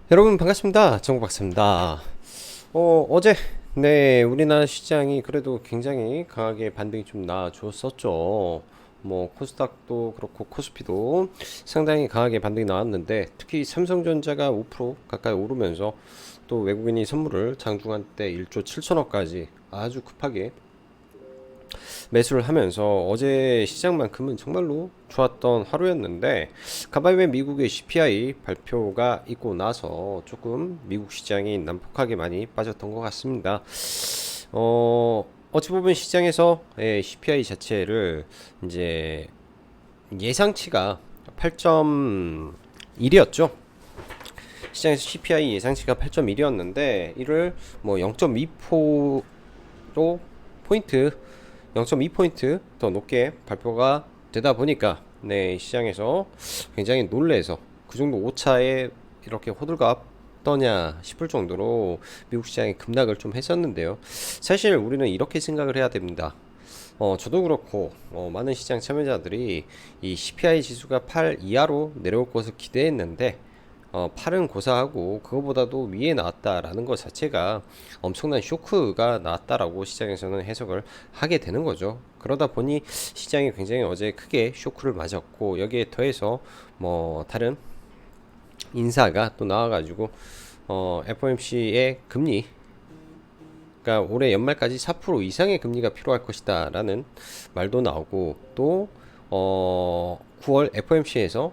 여러분 반갑습니다. 정박사입니다. 어제 우리나라 시장이 그래도 굉장히 강하게 반등이 좀 나줬었죠. 뭐 코스닥도 그렇고 코스피도 상당히 강하게 반등이 나왔는데 특히 삼성전자가 5% 가까이 오르면서 또 외국인이 선물을 장중한 때 1조 7천억까지 아주 급하게 매수를 하면서 어제 시장만큼은 정말로 좋았던 하루였는데 가바이의 미국의 CPI 발표가 있고 나서 조금 미국 시장이 난폭하게 많이 빠졌던 것 같습니다. 어찌 보면 시장에서 CPI 자체를 이제 예상치가 8.1이었죠. 시장에서 CPI 예상치가 8.1이었는데 이를 뭐 0.2%로 포인트 0.2포인트 더 높게 발표가 되다 보니까 시장에서 굉장히 놀래서 그 정도 오차에 이렇게 호들갑 떠냐 싶을 정도로 미국 시장이 급락을 좀 했었는데요. 사실 우리는 이렇게 생각을 해야 됩니다. 저도 그렇고 많은 시장 참여자들이 이 CPI 지수가 8 이하로 내려올 것을 기대했는데 8은 고사하고 그거보다도 위에 나왔다라는 것 자체가 엄청난 쇼크가 나왔다라고 시장에서는 해석을 하게 되는 거죠. 그러다 보니 시장이 굉장히 어제 크게 쇼크를 맞았고 여기에 더해서 뭐 다른 인사가 또 나와가지고 FOMC의 금리 그러니까 올해 연말까지 4% 이상의 금리가 필요할 것이다 라는 말도 나오고 또 9월 FOMC에서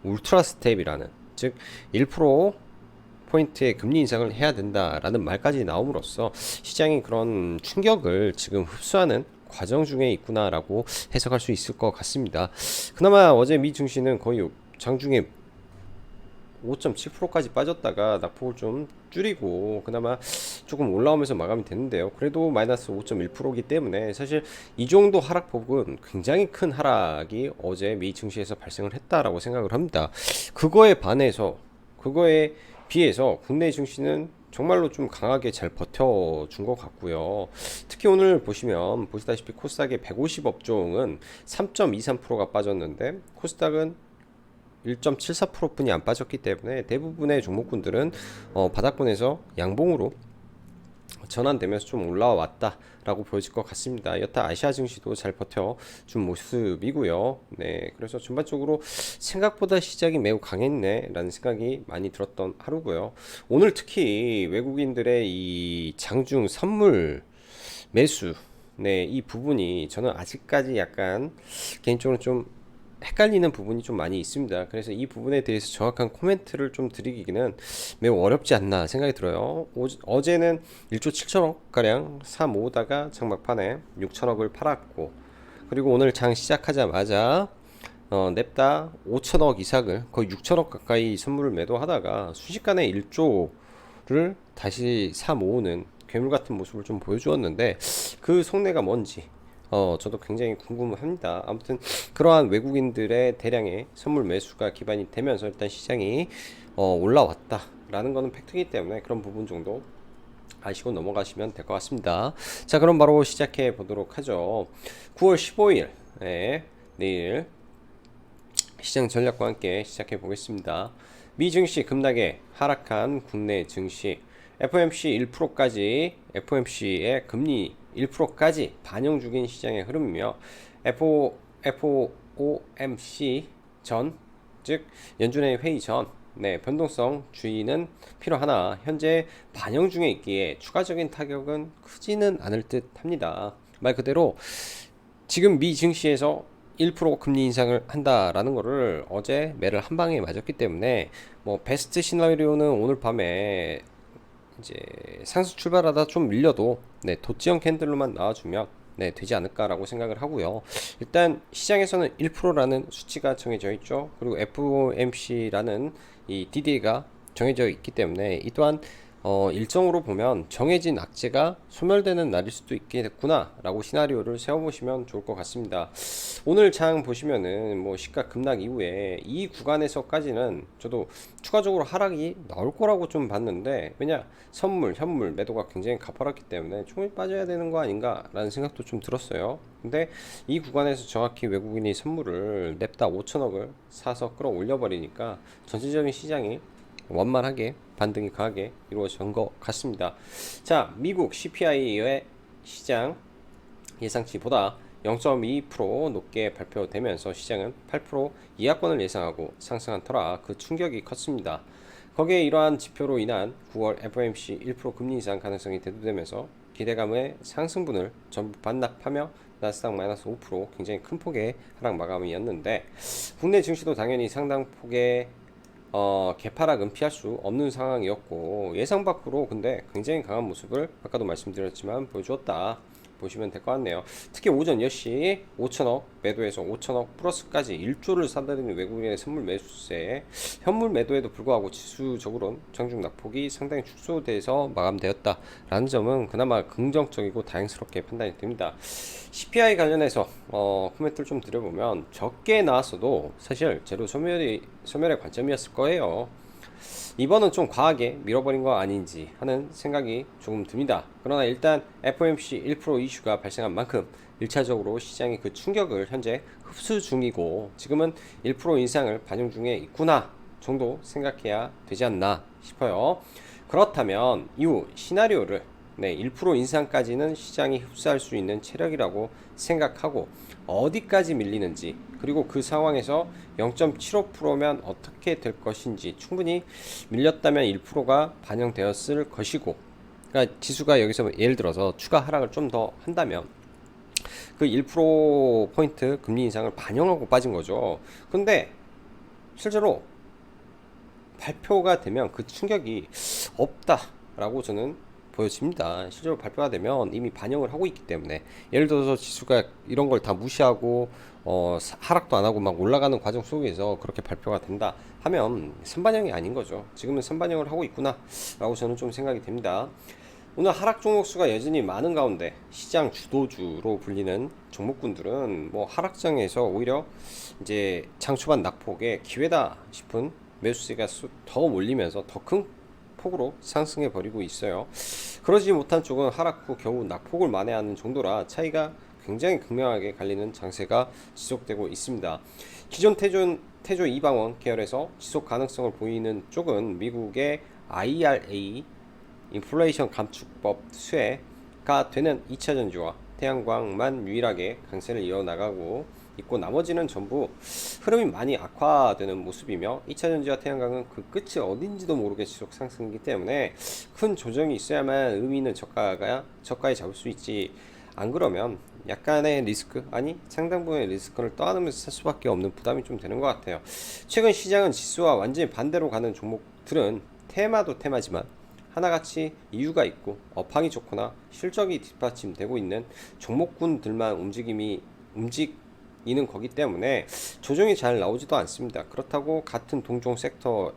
울트라 스텝이라는 즉 1% 포인트의 금리 인상을 해야 된다라는 말까지 나옴으로써 시장이 그런 충격을 지금 흡수하는 과정 중에 있구나라고 해석할 수 있을 것 같습니다. 그나마 어제 미 증시는 거의 장중에 5.7%까지 빠졌다가 낙폭을 좀 줄이고 그나마 조금 올라오면서 마감이 됐는데요. 그래도 마이너스 5.1%이기 때문에 사실 이 정도 하락폭은 굉장히 큰 하락이 어제 미 증시에서 발생을 했다라고 생각을 합니다. 그거에 비해서 국내 증시는 정말로 좀 강하게 잘 버텨준 것 같고요. 특히 오늘 보시다시피 코스닥의 150 업종은 3.23%가 빠졌는데 코스닥은 1.74%뿐이 안 빠졌기 때문에 대부분의 종목군들은 바닥권에서 양봉으로 전환되면서 좀 올라왔다라고 보여질 것 같습니다. 여타 아시아 증시도 잘 버텨준 모습이고요. 그래서 전반적으로 생각보다 시작이 매우 강했네라는 생각이 많이 들었던 하루고요. 오늘 특히 외국인들의 이 장중 선물 매수, 이 부분이 저는 아직까지 약간 개인적으로 좀 헷갈리는 부분이 좀 많이 있습니다. 그래서 이 부분에 대해서 정확한 코멘트를 좀 드리기는 매우 어렵지 않나 생각이 들어요. 어제는 1조 7천억 가량 사 모으다가 장막판에 6천억을 팔았고 그리고 오늘 장 시작하자마자 냅다 5천억 이상을 거의 6천억 가까이 선물을 매도하다가 순식간에 1조를 다시 사 모으는 괴물 같은 모습을 좀 보여주었는데 그 속내가 뭔지 저도 굉장히 궁금합니다. 아무튼 그러한 외국인들의 대량의 선물 매수가 기반이 되면서 일단 시장이 올라왔다라는 것은 팩트이기 때문에 그런 부분 정도 아시고 넘어가시면 될 것 같습니다. 자, 그럼 바로 시작해 보도록 하죠. 9월 15일, 내일 시장 전략과 함께 시작해 보겠습니다. 미 증시 급락에 하락한 국내 증시 FOMC 1%까지 FOMC의 금리 1%까지 반영 중인 시장의 흐름이며 FOMC 전, 즉 연준의 회의 전 변동성 주의는 필요하나 현재 반영 중에 있기에 추가적인 타격은 크지는 않을 듯 합니다. 말 그대로 지금 미 증시에서 1% 금리 인상을 한다라는 거를 어제 매를 한 방에 맞았기 때문에 뭐 베스트 시나리오는 오늘 밤에 이제 상승 출발하다 좀 밀려도 도지형 캔들로만 나와주면 되지 않을까라고 생각을 하고요. 일단 시장에서는 1%라는 수치가 정해져 있죠. 그리고 FOMC라는 이 DDA가 정해져 있기 때문에 이 또한 일정으로 보면 정해진 악재가 소멸되는 날일 수도 있겠구나 라고 시나리오를 세워보시면 좋을 것 같습니다. 오늘 장 보시면은 뭐 시가 급락 이후에 이 구간에서까지는 저도 추가적으로 하락이 나올 거라고 좀 봤는데 왜냐 현물 매도가 굉장히 가파랐기 때문에 총이 빠져야 되는 거 아닌가 라는 생각도 좀 들었어요. 근데 이 구간에서 정확히 외국인이 선물을 냅다 5천억을 사서 끌어올려 버리니까 전체적인 시장이 원만하게 반등이 강하게 이루어진 것 같습니다. 자, 미국 CPI의 시장 예상치보다 0.2% 높게 발표되면서 시장은 8% 이하권을 예상하고 상승한 터라 그 충격이 컸습니다. 거기에 이러한 지표로 인한 9월 FOMC 1% 금리 인상 가능성이 대두되면서 기대감의 상승분을 전부 반납하며 나스닥 마이너스 5% 굉장히 큰 폭의 하락 마감이었는데, 국내 증시도 당연히 상당 폭의 개파락은 피할 수 없는 상황이었고, 예상 밖으로 근데 굉장히 강한 모습을 아까도 말씀드렸지만 보여주었다 보시면 될 것 같네요. 특히 오전 10시 5천억 매도해서 5천억 플러스까지 1조를 사들이는 외국인의 선물 매수세, 현물 매도에도 불구하고 지수적으로는 장중 낙폭이 상당히 축소돼서 마감되었다라는 점은 그나마 긍정적이고 다행스럽게 판단이 됩니다. CPI 관련해서 코멘트를 좀 드려보면, 적게 나왔어도 사실 재료 소멸의 관점이었을 거예요. 이번은 좀 과하게 밀어버린 거 아닌지 하는 생각이 조금 듭니다. 그러나 일단 FOMC 1% 이슈가 발생한 만큼 1차적으로 시장이 그 충격을 현재 흡수 중이고, 지금은 1% 인상을 반영 중에 있구나 정도 생각해야 되지 않나 싶어요. 그렇다면 이후 시나리오를 1% 인상까지는 시장이 흡수할 수 있는 체력이라고 생각하고, 어디까지 밀리는지, 그리고 그 상황에서 0.75%면 어떻게 될 것인지, 충분히 밀렸다면 1%가 반영되었을 것이고, 그러니까 지수가 여기서 예를 들어서 추가 하락을 좀 더 한다면 그 1%포인트 금리 인상을 반영하고 빠진 거죠. 근데 실제로 발표가 되면 그 충격이 없다라고 저는 보여집니다. 실제로 발표가 되면 이미 반영을 하고 있기 때문에, 예를 들어서 지수가 이런 걸 다 무시하고 하락도 안 하고 막 올라가는 과정 속에서 그렇게 발표가 된다 하면 선반영이 아닌 거죠. 지금은 선반영을 하고 있구나 라고 저는 좀 생각이 됩니다. 오늘 하락 종목 수가 여전히 많은 가운데 시장 주도주로 불리는 종목군들은 뭐 하락장에서 오히려 이제 장 초반 낙폭의 기회다 싶은 매수세가 더 몰리면서 더 큰 폭으로 상승해 버리고 있어요. 그러지 못한 쪽은 하락 후 겨우 낙폭을 만회하는 정도라 차이가 굉장히 극명하게 갈리는 장세가 지속되고 있습니다. 기존 태조 이방원 계열에서 지속 가능성을 보이는 쪽은 미국의 IRA 인플레이션 감축법 수혜가 되는 2차전지와 태양광만 유일하게 강세를 이어나가고 있고, 나머지는 전부 흐름이 많이 악화되는 모습이며, 2차전지와 태양광은 그 끝이 어딘지도 모르게 지속 상승이기 때문에 큰 조정이 있어야만 의미 있는 저가에 잡을 수 있지, 안 그러면 약간의 리스크, 아니 상당 부분의 리스크를 떠안으면서 살 수밖에 없는 부담이 좀 되는 것 같아요. 최근 시장은 지수와 완전히 반대로 가는 종목들은 테마도 테마지만 하나같이 이유가 있고 업황이 좋거나 실적이 뒷받침되고 있는 종목군들만 움직이는 거기 때문에 조정이 잘 나오지도 않습니다. 그렇다고 같은 동종 섹터의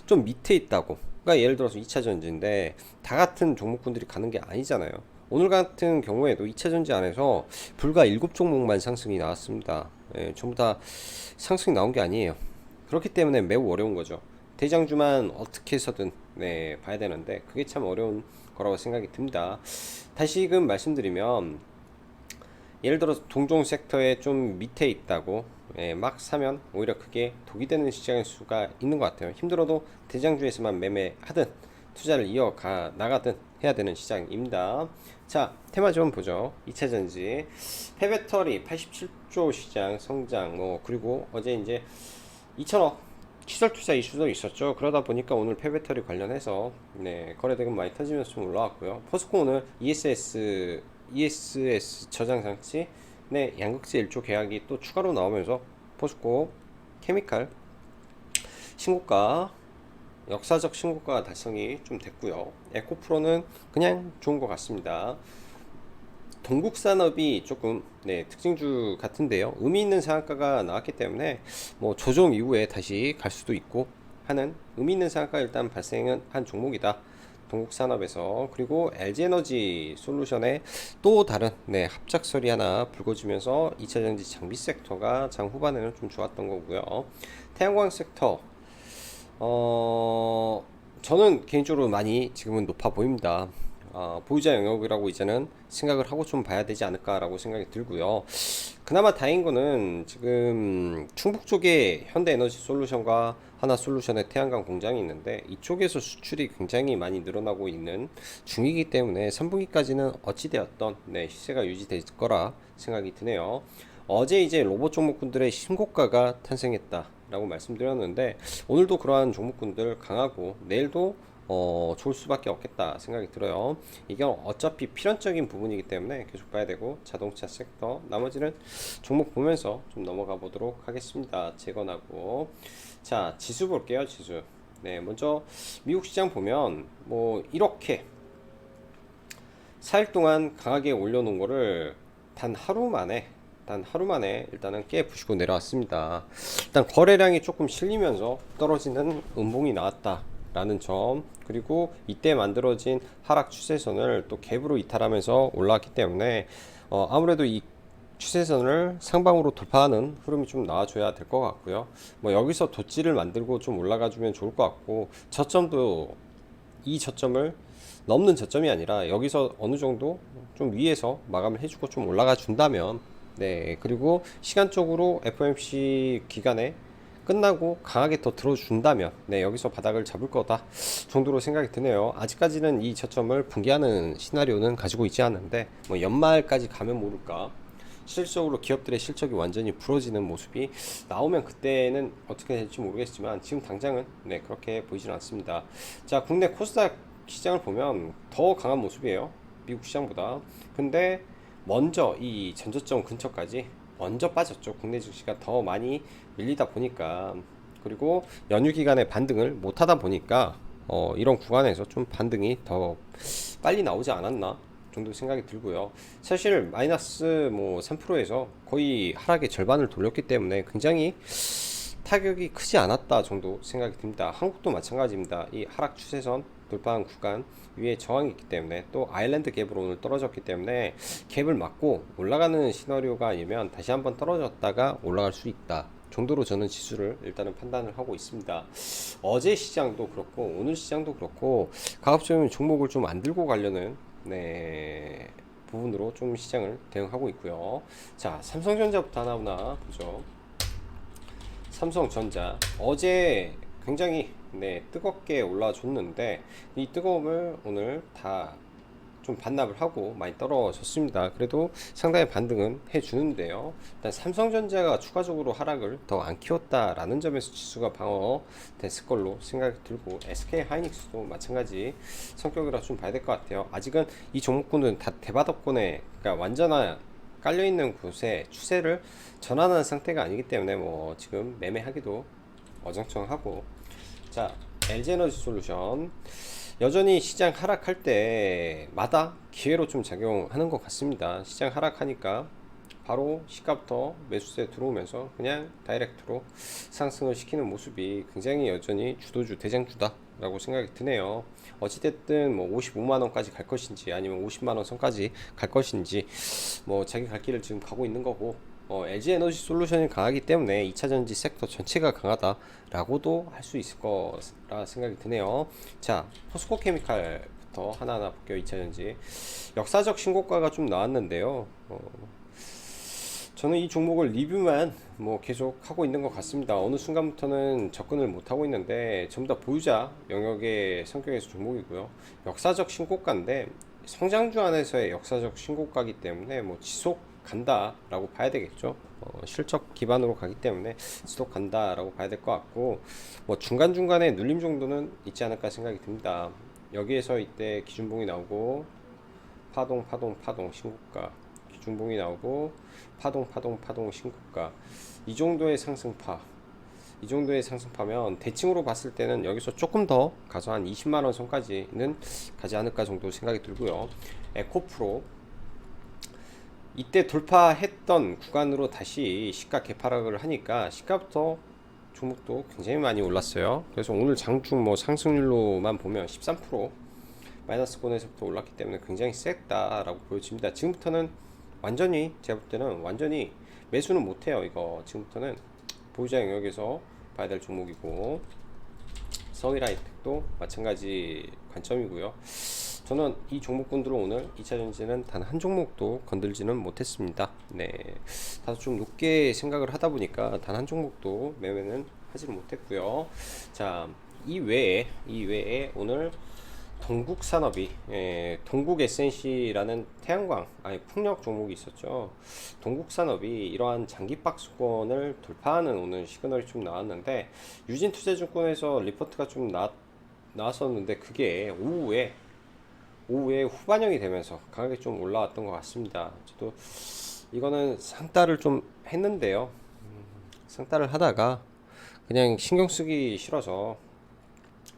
좀 밑에 있다고, 그러니까 예를 들어서 2차전지인데 다 같은 종목군들이 가는 게 아니잖아요. 오늘 같은 경우에도 2차전지 안에서 불과 7종목만 상승이 나왔습니다. 전부 다 상승이 나온 게 아니에요. 그렇기 때문에 매우 어려운 거죠. 대장주만 어떻게 해서든 봐야 되는데 그게 참 어려운 거라고 생각이 듭니다. 다시금 말씀드리면, 예를 들어서 동종 섹터에 좀 밑에 있다고 막 사면 오히려 그게 독이 되는 시장일 수가 있는 것 같아요. 힘들어도 대장주에서만 매매하든 투자를 이어가 나가든 해야 되는 시장입니다. 자, 테마 좀 보죠. 2차전지 폐배터리 87조 시장 성장, 그리고 어제 이제 2천억 시설 투자 이슈도 있었죠. 그러다 보니까 오늘 폐배터리 관련해서 거래대금 많이 터지면서 좀 올라왔고요. 포스코 오늘 ESS 저장 장치 양극재 1조 계약이 또 추가로 나오면서 포스코 케미칼 신고가, 역사적 신고가 달성이 좀 됐고요. 에코프로는 그냥 좋은 것 같습니다. 동국산업이 조금 특징주 같은데요. 의미 있는 상한가가 나왔기 때문에 뭐 조정 이후에 다시 갈 수도 있고 하는 의미 있는 상한가 일단 발생은 한 종목이다. 동국산업에서. 그리고 LG에너지 솔루션의 또 다른 합작설이 하나 불거지면서 2차전지 장비 섹터가 장 후반에는 좀 좋았던 거고요. 태양광 섹터 저는 개인적으로 많이 지금은 높아 보입니다. 보유자 영역이라고 이제는 생각을 하고 좀 봐야 되지 않을까라고 생각이 들고요. 그나마 다행인 거는 지금 충북 쪽에 현대에너지솔루션과 하나솔루션의 태양광 공장이 있는데 이쪽에서 수출이 굉장히 많이 늘어나고 있는 중이기 때문에 3분기까지는 어찌되었던 네, 시세가 유지될 거라 생각이 드네요. 어제 이제 로봇 종목군들의 신고가가 탄생했다 라고 말씀드렸는데 오늘도 그러한 종목군들 강하고 내일도 좋을 수밖에 없겠다 생각이 들어요. 이게 어차피 필연적인 부분이기 때문에 계속 봐야 되고 자동차 섹터 나머지는 종목 보면서 좀 넘어가 보도록 하겠습니다. 재건하고 자 지수 볼게요. 지수 네 먼저 미국 시장 보면 뭐 이렇게 4일 동안 강하게 올려놓은 거를 단 하루 만에 일단은 깨 부시고 내려왔습니다. 일단 거래량이 조금 실리면서 떨어지는 음봉이 나왔다 라는 점, 그리고 이때 만들어진 하락 추세선을 또 갭으로 이탈하면서 올라왔기 때문에 아무래도 이 추세선을 상방으로 돌파하는 흐름이 좀 나와줘야 될 것 같고요. 뭐 여기서 돛지를 만들고 좀 올라가 주면 좋을 것 같고, 저점도 이 저점을 넘는 저점이 아니라 여기서 어느 정도 좀 위에서 마감을 해주고 좀 올라가 준다면, 네, 그리고 시간적으로 FOMC 기간에 끝나고 강하게 더 들어준다면, 네, 여기서 바닥을 잡을 거다 정도로 생각이 드네요. 아직까지는 이 저점을 붕괴하는 시나리오는 가지고 있지 않는데, 뭐 연말까지 가면 모를까, 실질적으로 기업들의 실적이 완전히 부러지는 모습이 나오면 그때는 어떻게 될지 모르겠지만 지금 당장은 네, 그렇게 보이지는 않습니다. 자, 국내 코스닥 시장을 보면 더 강한 모습이에요, 미국 시장보다. 근데 먼저 이 전저점 근처까지 먼저 빠졌죠. 국내 증시가 더 많이 밀리다 보니까, 그리고 연휴 기간에 반등을 못 하다 보니까 이런 구간에서 좀 반등이 더 빨리 나오지 않았나 정도 생각이 들고요. 사실 마이너스 뭐 3%에서 거의 하락의 절반을 돌렸기 때문에 굉장히 타격이 크지 않았다 정도 생각이 듭니다. 한국도 마찬가지입니다. 이 하락 추세선 돌파한 구간 위에 저항이 있기 때문에, 또 아일랜드 갭으로 오늘 떨어졌기 때문에 갭을 맞고 올라가는 시나리오가 아니면 다시 한번 떨어졌다가 올라갈 수 있다 정도로 저는 지수를 일단은 판단을 하고 있습니다. 어제 시장도 그렇고 오늘 시장도 그렇고 가급적이면 종목을 좀 안 들고 가려는 네, 부분으로 좀 시장을 대응하고 있고요. 자, 삼성전자부터 하나 보죠. 삼성전자 어제 굉장히 네, 뜨겁게 올라줬는데 이 뜨거움을 오늘 다 좀 반납을 하고 많이 떨어졌습니다. 그래도 상당히 반등은 해주는데요. 일단 삼성전자가 추가적으로 하락을 더 안 키웠다라는 점에서 지수가 방어됐을 걸로 생각이 들고, SK 하이닉스도 마찬가지 성격이라 좀 봐야 될 것 같아요. 아직은 이 종목군은 다 대바닥권에, 그러니까 완전한 깔려있는 곳에 추세를 전환하는 상태가 아니기 때문에 뭐 지금 매매하기도 어정쩡하고. 자, LG에너지솔루션 여전히 시장 하락할 때마다 기회로 좀 작용하는 것 같습니다. 시장 하락하니까 바로 시가부터 매수세 들어오면서 그냥 다이렉트로 상승을 시키는 모습이 굉장히 여전히 주도주 대장주다 라고 생각이 드네요. 어찌됐든 뭐 55만원까지 갈 것인지 아니면 50만원 선까지 갈 것인지 뭐 자기 갈 길을 지금 가고 있는 거고, LG 에너지 솔루션이 강하기 때문에 2차전지 섹터 전체가 강하다라고도 할 수 있을 거라 생각이 드네요. 자, 포스코 케미칼부터 하나하나 볼게요. 2차전지 역사적 신고가가 좀 나왔는데요. 저는 이 종목을 리뷰만 뭐 계속 하고 있는 것 같습니다. 어느 순간부터는 접근을 못 하고 있는데 전부 다 보유자 영역의 성격에서 종목이고요. 역사적 신고가인데 성장주 안에서의 역사적 신고가이기 때문에 뭐 지속 간다라고 봐야 되겠죠. 실적 기반으로 가기 때문에 지속 간다라고 봐야 될 것 같고, 뭐 중간중간에 눌림 정도는 있지 않을까 생각이 듭니다. 여기에서 이때 기준봉이 나오고 파동 신고가, 기준봉이 나오고 파동 신고가, 이 정도의 상승파면 대칭으로 봤을 때는 여기서 조금 더 가서 한 20만원 선까지는 가지 않을까 정도 생각이 들고요. 에코프로 이때 돌파했던 구간으로 다시 시가 개파락을 하니까 시가부터 종목도 굉장히 많이 올랐어요. 그래서 오늘 장중 뭐 상승률로만 보면 13% 마이너스권에서부터 올랐기 때문에 굉장히 셌다라고 보여집니다. 지금부터는 완전히, 제가 볼 때는 완전히 매수는 못해요. 이거 지금부터는 보유자 영역에서 봐야 될 종목이고, 서일하이텍도 마찬가지 관점이고요. 저는 이 종목군들은 오늘 2차 전지는 단 한 종목도 건들지는 못했습니다. 네, 다소 좀 높게 생각을 하다 보니까 단 한 종목도 매매는 하지를 못했고요. 자, 이 외에 오늘 동국산업이, 동국 SNC라는 태양광, 아니 풍력 종목이 있었죠. 동국산업이 이러한 장기 박스권을 돌파하는 오늘 시그널이 좀 나왔는데, 유진투자증권에서 리포트가 좀 나왔었는데, 그게 오후에 후반영이 되면서 강하게 좀 올라왔던 것 같습니다. 저도 이거는 상따를 좀 했는데요. 상따를 하다가 그냥 신경 쓰기 싫어서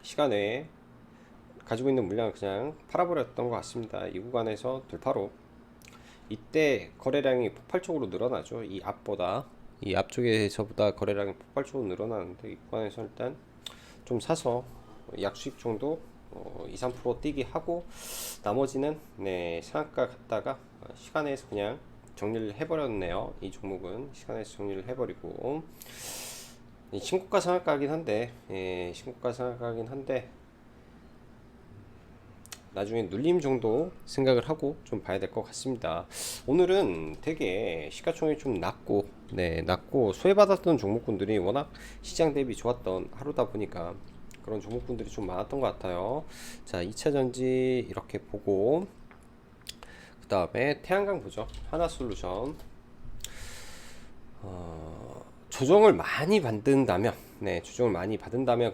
시간에 가지고 있는 물량을 그냥 팔아버렸던 것 같습니다. 이 구간에서 돌파로 이때 거래량이 폭발적으로 늘어나죠. 이 앞쪽에서보다 거래량이 폭발적으로 늘어나는데, 이 구간에서 일단 좀 사서 약수익 정도 2, 3% 뛰기 하고, 나머지는 상한가 갔다가 시간에서 그냥 정리를 해버렸네요. 이 종목은 시간에서 정리를 해버리고, 신고가 상한가긴 한데, 나중에 눌림 정도 생각을 하고 좀 봐야 될 것 같습니다. 오늘은 되게 시가총액이 좀 낮고 소외받았던 종목군들이 워낙 시장 대비 좋았던 하루다 보니까 그런 종목군들이 좀 많았던 것 같아요. 자, 2차전지 이렇게 보고, 그 다음에 태양광 보죠. 하나솔루션. 조정을 많이 받은다면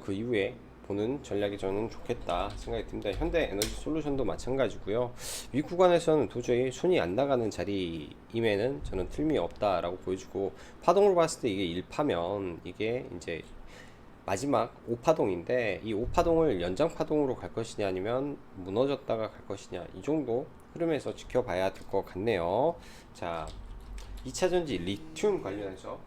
그 이후에 보는 전략이 저는 좋겠다 생각이 듭니다. 현대에너지솔루션도 마찬가지고요. 위 구간에서는 도저히 손이 안 나가는 자리임에는 저는 틀미 없다라고 보여주고, 파동을 봤을 때 이게 1파면 이게 이제 마지막 5파동인데, 이 5파동을 연장파동으로 갈 것이냐 아니면 무너졌다가 갈 것이냐, 이 정도 흐름에서 지켜봐야 될 것 같네요. 자, 2차전지 리튬 관련해서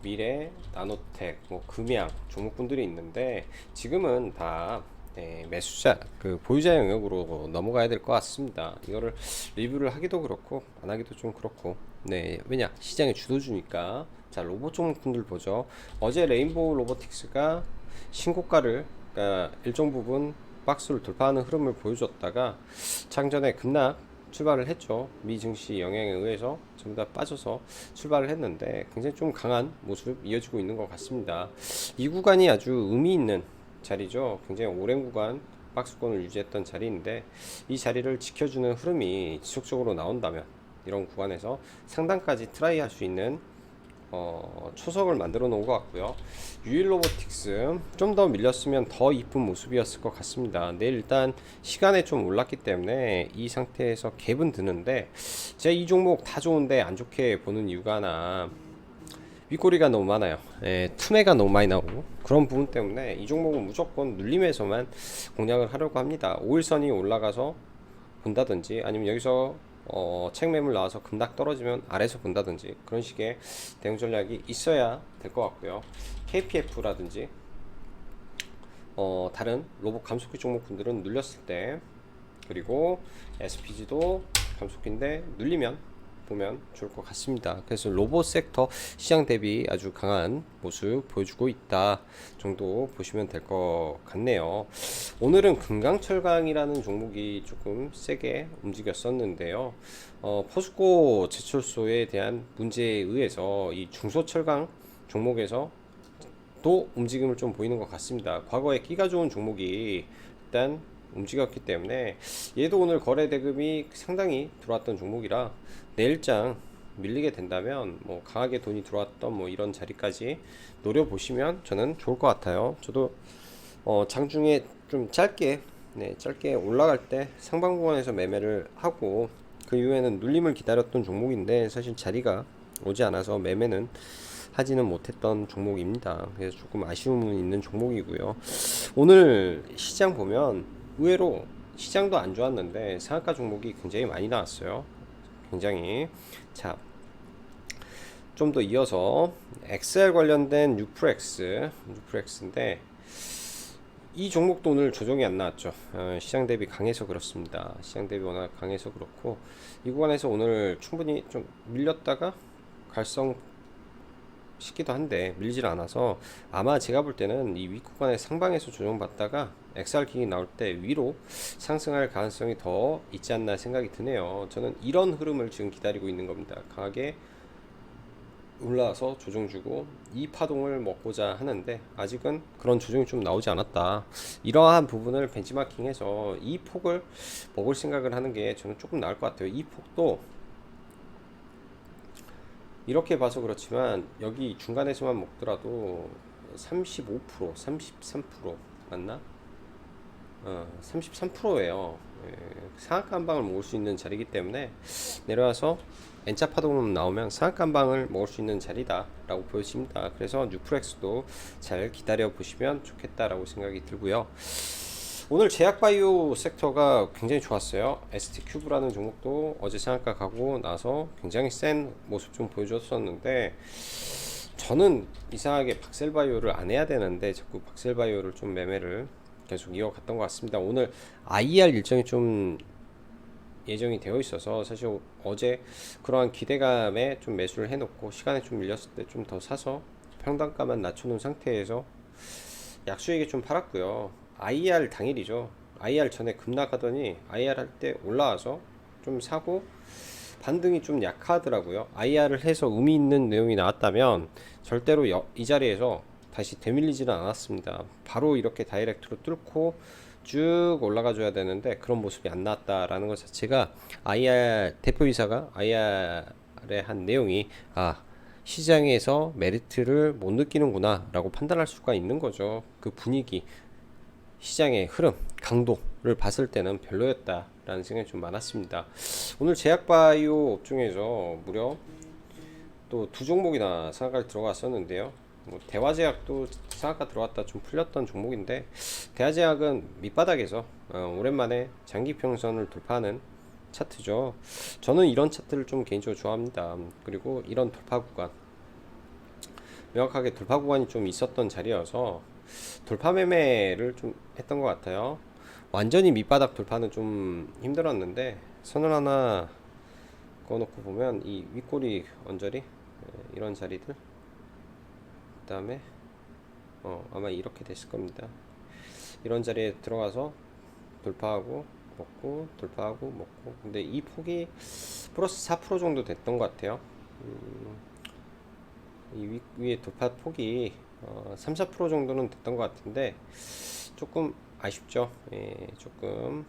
미래, 나노텍, 금양 종목군들이 있는데, 지금은 다 매수자, 보유자 영역으로 넘어가야 될 것 같습니다. 이거를 리뷰를 하기도 그렇고 안 하기도 좀 그렇고, 왜냐, 시장의 주도주니까. 자, 로봇 종목군들 보죠. 어제 레인보우 로보틱스가 신고가를, 그러니까 일정 부분 박스를 돌파하는 흐름을 보여줬다가 장전에 급락 출발을 했죠. 미 증시 영향에 의해서 전부 다 빠져서 출발을 했는데, 굉장히 좀 강한 모습 이어지고 있는 것 같습니다. 이 구간이 아주 의미 있는 자리죠. 굉장히 오랜 구간 박스권을 유지했던 자리인데, 이 자리를 지켜주는 흐름이 지속적으로 나온다면 이런 구간에서 상단까지 트라이 할 수 있는 초석을 만들어 놓은 것 같고요. 유일로보틱스 좀 더 밀렸으면 더 이쁜 모습이었을 것 같습니다. 내일 일단 시간에 좀 올랐기 때문에 이 상태에서 갭은 드는데, 제가 이 종목 다 좋은데 안 좋게 보는 이유가 하나, 윗꼬리가 너무 많아요. 투매가 너무 많이 나오고, 그런 부분 때문에 이 종목은 무조건 눌림에서만 공략을 하려고 합니다. 5일선이 올라가서 본다든지, 아니면 여기서 책 매물 나와서 급락 떨어지면 아래서 본다든지, 그런 식의 대응 전략이 있어야 될 것 같고요. KPF라든지 다른 로봇 감속기 종목분들은 눌렸을 때, 그리고 SPG도 감속기인데 눌리면 보면 좋을 것 같습니다. 그래서 로봇 섹터 시장 대비 아주 강한 모습 보여주고 있다 정도 보시면 될 것 같네요. 오늘은 금강철강이라는 종목이 조금 세게 움직였었는데요. 포스코 제철소에 대한 문제에 의해서 이 중소철강 종목에서 또 움직임을 좀 보이는 것 같습니다. 과거에 끼가 좋은 종목이 일단 움직였기 때문에, 얘도 오늘 거래 대금이 상당히 들어왔던 종목이라 내일장 밀리게 된다면 강하게 돈이 들어왔던 이런 자리까지 노려보시면 저는 좋을 것 같아요. 저도 장중에 좀 짧게 올라갈 때 상방 구간에서 매매를 하고, 그 이후에는 눌림을 기다렸던 종목인데, 사실 자리가 오지 않아서 매매는 하지는 못했던 종목입니다. 그래서 조금 아쉬움은 있는 종목이고요. 오늘 시장 보면 의외로 시장도 안 좋았는데 상한가 종목이 굉장히 많이 나왔어요. 굉장히. 자, 좀 더 이어서 XR 관련된 뉴프렉스인데, 이 종목도 오늘 조정이 안 나왔죠. 시장 대비 강해서 그렇습니다. 시장 대비 워낙 강해서 그렇고, 이 구간에서 오늘 충분히 좀 밀렸다가 갈성 싶기도 한데 밀질 않아서, 아마 제가 볼 때는 이 윗구간의 상방에서 조정받다가 XR킥이 나올 때 위로 상승할 가능성이 더 있지 않나 생각이 드네요. 저는 이런 흐름을 지금 기다리고 있는 겁니다. 강하게 올라와서 조정 주고 이 파동을 먹고자 하는데 아직은 그런 조정이 좀 나오지 않았다. 이러한 부분을 벤치마킹해서 이 폭을 먹을 생각을 하는 게 저는 조금 나을 것 같아요. 이 폭도 이렇게 봐서 그렇지만 여기 중간에서만 먹더라도 35%, 33% 맞나? 33%예요. 상한가 한 방을 먹을 수 있는 자리이기 때문에 내려와서 N자 파동 나오면 상한가 한 방을 먹을 수 있는 자리다 라고 보여집니다. 그래서 뉴프렉스도 잘 기다려 보시면 좋겠다라고 생각이 들고요. 오늘 제약바이오 섹터가 굉장히 좋았어요. ST큐브라는 종목도 어제 상한가 가고 나서 굉장히 센 모습 좀 보여줬었는데 저는 이상하게 박셀바이오를 안 해야 되는데 자꾸 박셀바이오를 좀 매매를 계속 이어갔던 것 같습니다. 오늘 IR 일정이 좀 예정이 되어 있어서 사실 어제 그러한 기대감에 좀 매수를 해놓고 시간에 좀 밀렸을 때 좀 더 사서 평단가만 낮춰놓은 상태에서 약수익에 좀 팔았고요. IR 당일이죠. IR 전에 급락하더니 IR 할 때 올라와서 좀 사고 반등이 좀 약하더라고요. IR을 해서 의미 있는 내용이 나왔다면 절대로 이 자리에서 다시 되밀리지는 않았습니다. 바로 이렇게 다이렉트로 뚫고 쭉 올라가 줘야 되는데 그런 모습이 안 나왔다라는 것 자체가 IR 대표이사가 IR에 한 내용이 시장에서 메리트를 못 느끼는구나 라고 판단할 수가 있는 거죠. 그 분위기, 시장의 흐름, 강도를 봤을 때는 별로였다 라는 생각이 좀 많았습니다. 오늘 제약바이오 업종에서 무려 또 두 종목이나 상한가를 들어갔었는데요. 대화제약도 상한가 들어갔다 좀 풀렸던 종목인데 대화제약은 밑바닥에서 오랜만에 장기평선을 돌파하는 차트죠. 저는 이런 차트를 좀 개인적으로 좋아합니다. 그리고 이런 돌파 구간, 명확하게 돌파 구간이 좀 있었던 자리여서 돌파 매매를 좀 했던 것 같아요. 완전히 밑바닥 돌파는 좀 힘들었는데 선을 하나 그어놓고 보면 이 윗꼬리 언저리 이런 자리들, 그 다음에 아마 이렇게 됐을 겁니다. 이런 자리에 들어가서 돌파하고 먹고 돌파하고 먹고, 근데 이 폭이 플러스 4% 정도 됐던 것 같아요. 이 위에 돌파 폭이 3, 4% 정도는 됐던 것 같은데 조금 아쉽죠. 조금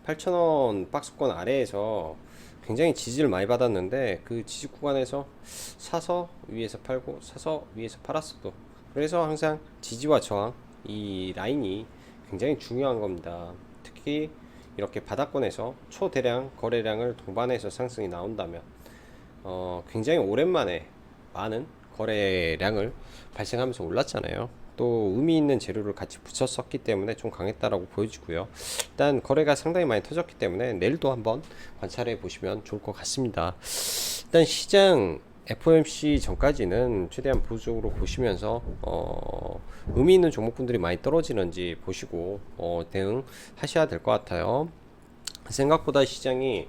8,000원 박스권 아래에서 굉장히 지지를 많이 받았는데 그 지지 구간에서 사서 위에서 팔고 사서 위에서 팔았어도, 그래서 항상 지지와 저항 이 라인이 굉장히 중요한 겁니다. 특히 이렇게 바닥권에서 초대량 거래량을 동반해서 상승이 나온다면 굉장히 오랜만에 많은 거래량을 발생하면서 올랐잖아요. 또 의미 있는 재료를 같이 붙였었기 때문에 좀 강했다라고 보여지고요. 일단 거래가 상당히 많이 터졌기 때문에 내일도 한번 관찰해 보시면 좋을 것 같습니다. 일단 시장 FOMC 전까지는 최대한 보수적으로 보시면서 의미 있는 종목군들이 많이 떨어지는지 보시고 대응하셔야 될 것 같아요. 생각보다 시장이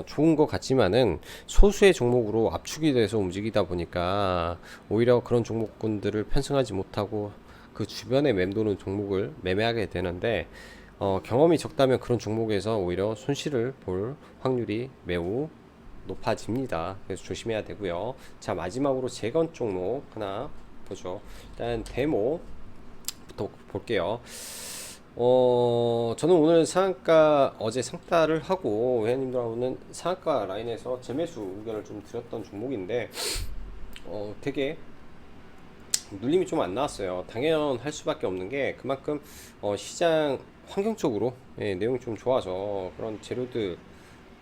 좋은 것 같지만은 소수의 종목으로 압축이 돼서 움직이다 보니까 오히려 그런 종목군들을 편승하지 못하고 그 주변에 맴도는 종목을 매매하게 되는데 경험이 적다면 그런 종목에서 오히려 손실을 볼 확률이 매우 높아집니다. 그래서 조심해야 되고요. 자, 마지막으로 재건 종목 하나 보죠. 일단 데모부터 볼게요. 저는 오늘 상한가 어제 상따를 하고 회원님들하고는 상한가 라인에서 재매수 의견을 좀 드렸던 종목인데 되게 눌림이 좀 안 나왔어요. 당연할 수밖에 없는 게 그만큼 시장 환경적으로 내용이 좀 좋아서 그런 재료들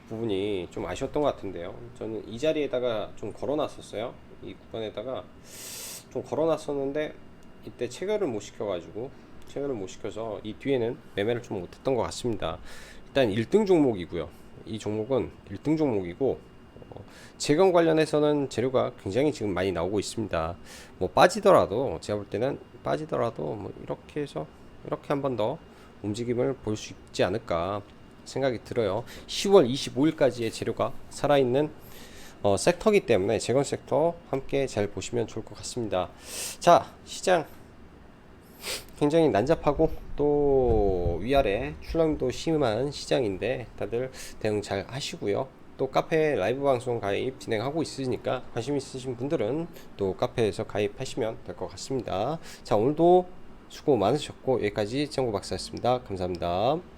부분이 좀 아쉬웠던 것 같은데요. 저는 이 자리에다가 좀 걸어놨었어요. 이 구간에다가 좀 걸어놨었는데 이때 체결을 못 시켜서 이 뒤에는 매매를 좀 못했던 것 같습니다. 일단 1등 종목이고요. 이 종목은 1등 종목이고 재건 관련해서는 재료가 굉장히 지금 많이 나오고 있습니다. 뭐 빠지더라도 제가 볼 때는 뭐 이렇게 해서 이렇게 한 번 더 움직임을 볼 수 있지 않을까 생각이 들어요. 10월 25일까지의 재료가 살아있는 섹터이기 때문에 재건 섹터 함께 잘 보시면 좋을 것 같습니다. 자, 시장 굉장히 난잡하고 또 위아래 출렁도 심한 시장인데 다들 대응 잘 하시고요. 또 카페 라이브 방송 가입 진행하고 있으니까 관심 있으신 분들은 또 카페에서 가입하시면 될 것 같습니다. 자, 오늘도 수고 많으셨고 여기까지 정보 박사였습니다. 감사합니다.